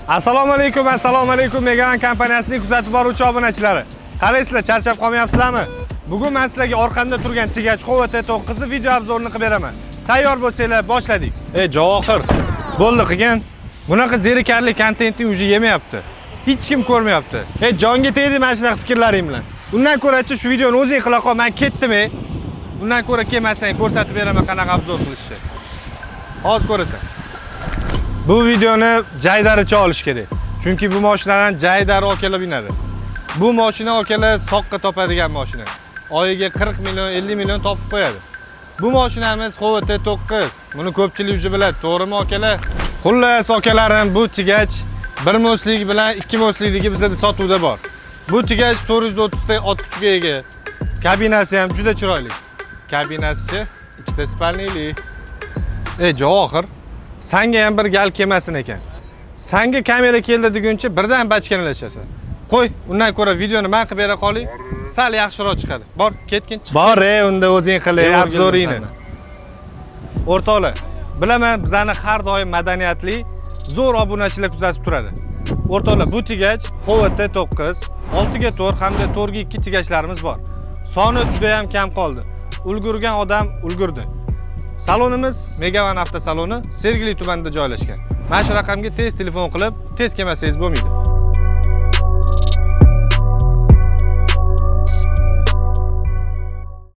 Assalomu alaykum Megavan kompaniyasining kuzatib boruvchi obunachilari. Qaraysizlar, charchab qolmayapsizlarmi? Bugun men sizlarga orqamda turgan Tigach Quvvat 9 ni video obzorini qilib beraman. Tayyor bo'lsanglar, boshladik. Javohir, bo'ldi qilgan. Bunaqa zerikarli kontentni uje yemayapti. Hech kim ko'rmayapti. Jonga tegdi mana shunaqa fikrlaring bilan. Undan ko'ra-chi shu videoni o'zing qila qol, men ketdim. Undan ko'ra kelmasang ko'rsatib beraman qanaqa obzor qilishni. Hozir ko'rasan. Bu videoni jaydaricha olish kerak. Chunki bu mashinadan jaydari okelab binadi. Bu mashina okelar soqqa topadigan mashina. Oyiga 40 million, 50 million topib qo'yadi. Bu mashinamiz Quvvat 9. Buni ko'pchilik уже biladi, to'g'rimi okelar? Xullas okalarim, bu Tigach 1 moslik bilan 2 moslikligi bizda sotuvda bor. Bu Tigach 430 ta ot kuchiga ega. Kabinasi ham juda chiroyli. Kabinasi-chi, ikkita spalnili. Javohir, sanga ham bir gal kelmasin ekan. Sanga kamera keldi deguncha birdan bachkanalashasan. Qo'y, undan ko'ra videoni men qilib bera qoling. Sal yaxshiroq chiqadi. Bor, ketgin. Bor, unda o'zing qil, obzoringni. O'rtoqlar, bilaman, bizani har doim madaniyatli, zo'r obunachilar kuzatib turadi. O'rtoqlar, bu Tigach Quvvat 9, 6 ga 4 hamda 4 ga 2 Tigachlarimiz bor. Soni juda ham kam qoldi. Ulgurgan odam ulgurdi. Salonimiz Megavan avtosaloni Sergeli tumanida joylashgan. Mana shu raqamga tez telefon qilib, tez kelmasangiz bo'lmaydi.